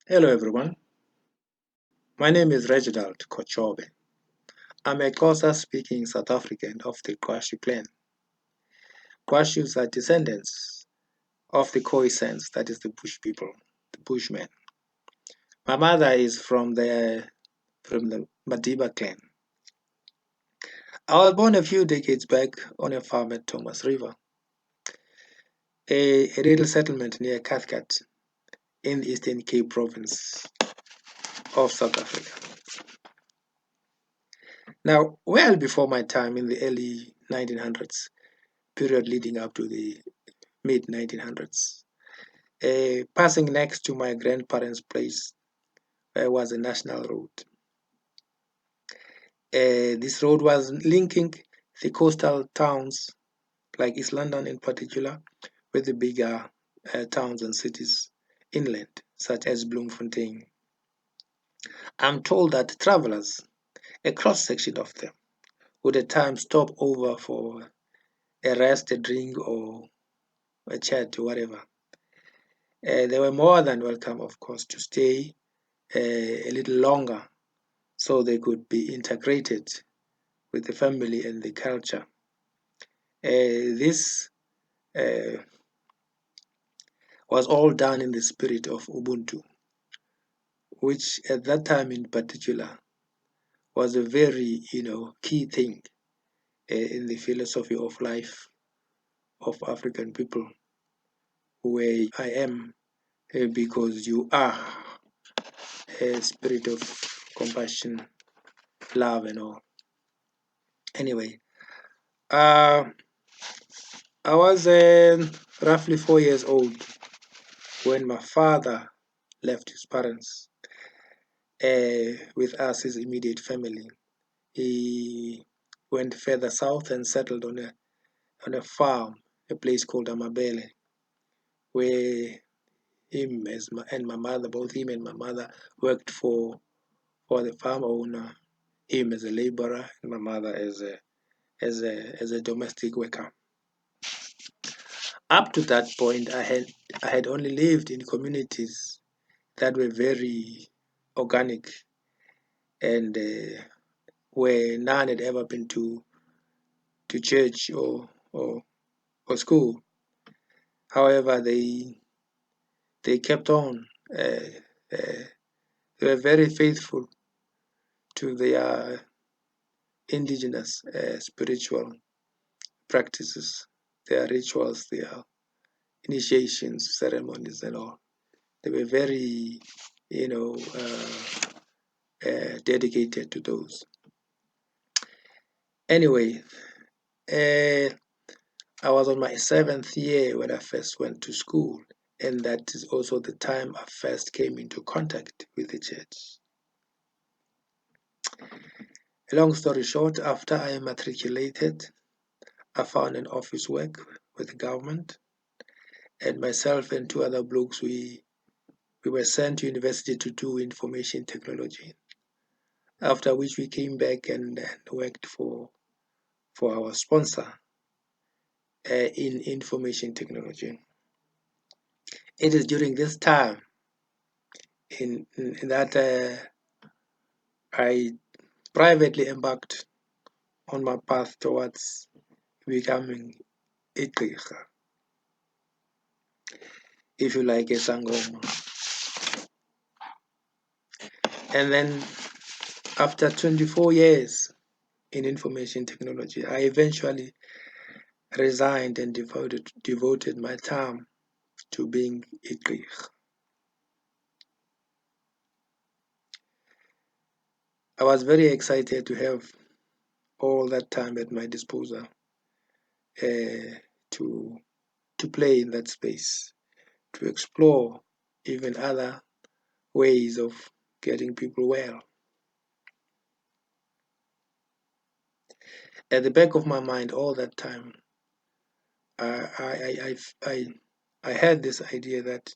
Hello everyone, my name is Reginald Khotshobe. I'm a Xhosa-speaking South African of the Gqwashu clan. Gqwashus are descendants of the khoi-sans, that is the Bush people, the Bushmen. My mother is from the Madiba clan. I was born a few decades back on a farm at Thomas River, a little settlement near Cathcart in the Eastern Cape province of South Africa. Now, well before my time in the early 1900s, period leading up to the mid 1900s. Passing next to my grandparents' place was a national road. This road was linking the coastal towns, like East London in particular, with the bigger towns and cities inland, such as Bloemfontein. I'm told that travelers, a cross section of them, would at times stop over for a rest, a drink, or a chat, or whatever. They were more than welcome, of course, to stay a little longer so they could be integrated with the family and the culture. This uh, was all done in the spirit of ubuntu, which at that time in particular was a very key thing in the philosophy of life of African people, where I am because you are a spirit of compassion, love, and all. Anyway, uh, I was roughly 4 years old when my father left his parents with us, his immediate family. He went further south and settled on a farm, a place called Amabele, where and my mother, both him and my mother, worked for the farm owner. Him as a laborer, and my mother as a domestic worker. Up to that point, I had only lived in communities that were very organic and where none had ever been to church or school. However, they kept on. They were very faithful to their indigenous spiritual practices, their rituals, their initiations, ceremonies, and all. They were very, you know, dedicated to those. Anyway, uh, I was on my 7th year when I first went to school, and that is also the time I first came into contact with the church. Long story short, after I matriculated, I found an office work with the government, and myself and two other blokes, we were sent to university to do information technology. After which we came back and worked for our sponsor in information technology. It is during this time in that I privately embarked on my path towards becoming igqirha, if you like, a sangoma. And then after 24 years in information technology, I eventually resigned and devoted my time to being igqirha. I was very excited to have all that time at my disposal to play in that space, to explore even other ways of getting people well. At the back of my mind, all that time, I had this idea that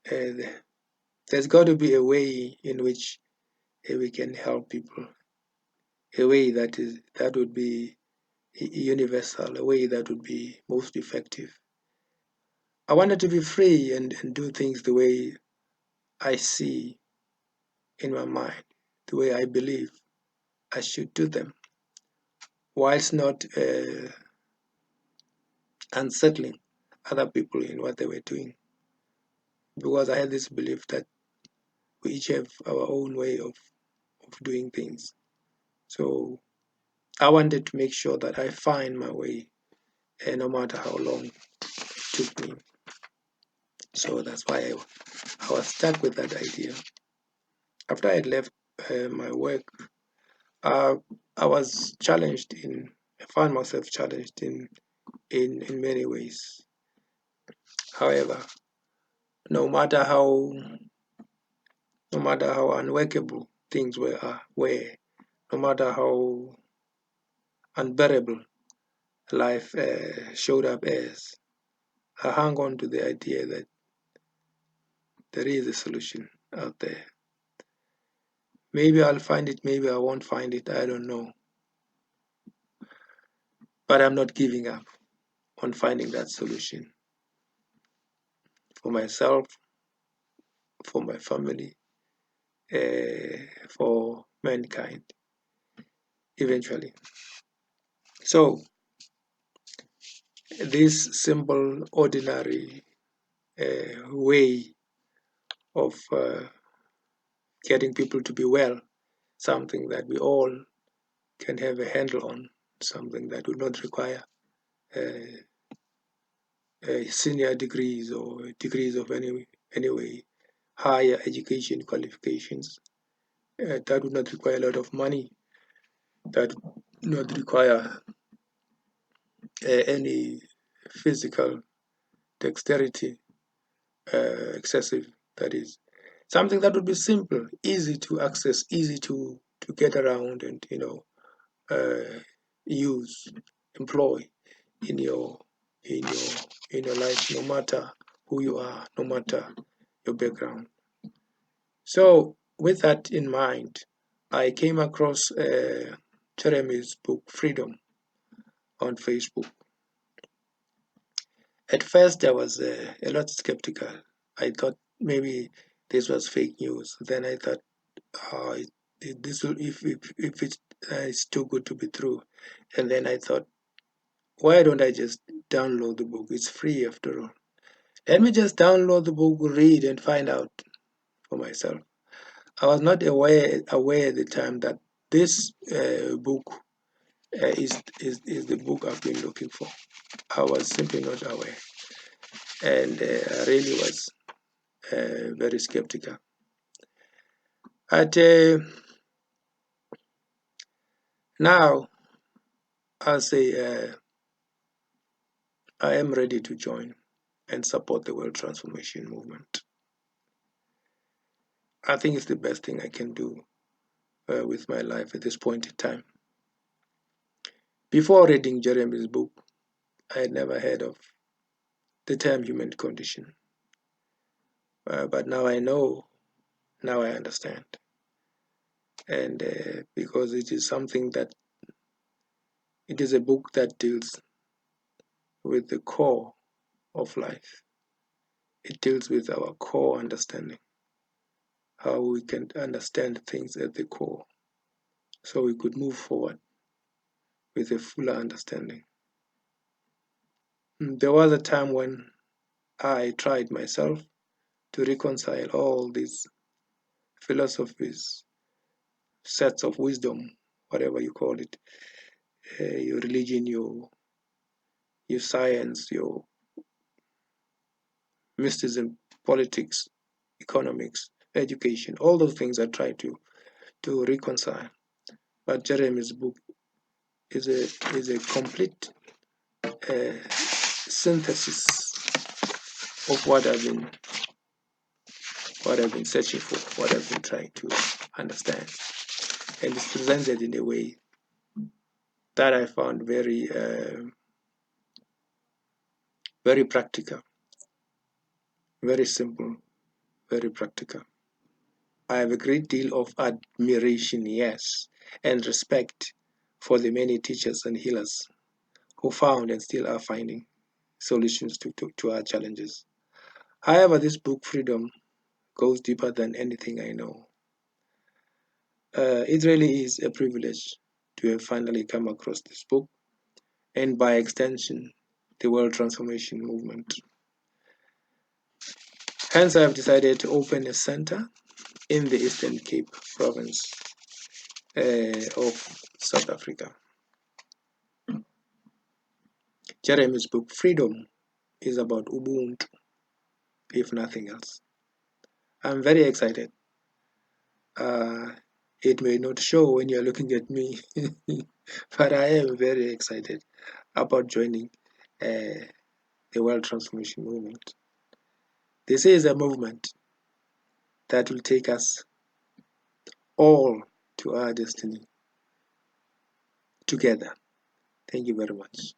there's got to be a way in which we can help people, a way that would be universal, a way that would be most effective. I wanted to be free and do things the way I see in my mind, the way I believe I should do them, whilst not unsettling other people in what they were doing. Because I had this belief that we each have our own way of doing things. So I wanted to make sure that I find my way, no matter how long it took me. So that's why I was stuck with that idea. After I had left my work, I was challenged I found myself challenged in many ways. However, no matter how unworkable things were, no matter how unbearable life showed up as, I hung on to the idea that there is a solution out there. Maybe I'll find it, maybe I won't find it, I don't know. But I'm not giving up on finding that solution for myself, for my family, for mankind, eventually. So, this simple, ordinary way of getting people to be well, something that we all can have a handle on, something that would not require senior degrees or degrees of any way, higher education qualifications. That would not require a lot of money. That would not require any physical dexterity, excessive, that is. Something that would be simple, easy to access, easy to get around and, use, employ in your in your in your life, no matter who you are, no matter your background. So, with that in mind, I came across Jeremy's book Freedom on Facebook. At first, I was a lot skeptical. I thought maybe this was fake news. Then I thought, oh, this will, if it's too good to be true. And then I thought, why don't I just download the book? It's free after all. Let me just download the book, read, and find out for myself. I was not aware at the time that this book is the book I've been looking for. I was simply not aware, and I really was very skeptical. But now I'll say I am ready to join and support the world transformation movement. I think it's the best thing I can do with my life at this point in time. Before reading Jeremy's book, I had never heard of the term human condition. But now I know, now I understand. And because it is something that, it is a book that deals with the core of life. It deals with our core understanding, how we can understand things at the core, so we could move forward with a fuller understanding. There was a time when I tried myself to reconcile all these philosophies, sets of wisdom, whatever you call it, your religion, your science, your mysticism, politics, economics, education, all those things I try to reconcile. But Jeremy's book is a complete synthesis of what I've been searching for, what I've been trying to understand, and it's presented in a way that I found very very practical, very simple, very practical. I have a great deal of admiration, yes, and respect for the many teachers and healers who found and still are finding solutions to our challenges. However, this book, Freedom, goes deeper than anything I know. It really is a privilege to have finally come across this book, and by extension, the World Transformation Movement. Hence, I have decided to open a center in the Eastern Cape province of South Africa. Jeremy's book, Freedom, is about Ubuntu, if nothing else. I'm very excited. It may not show when you're looking at me, but I am very excited about joining the World Transformation Movement. This is a movement that will take us all to our destiny together. Thank you very much.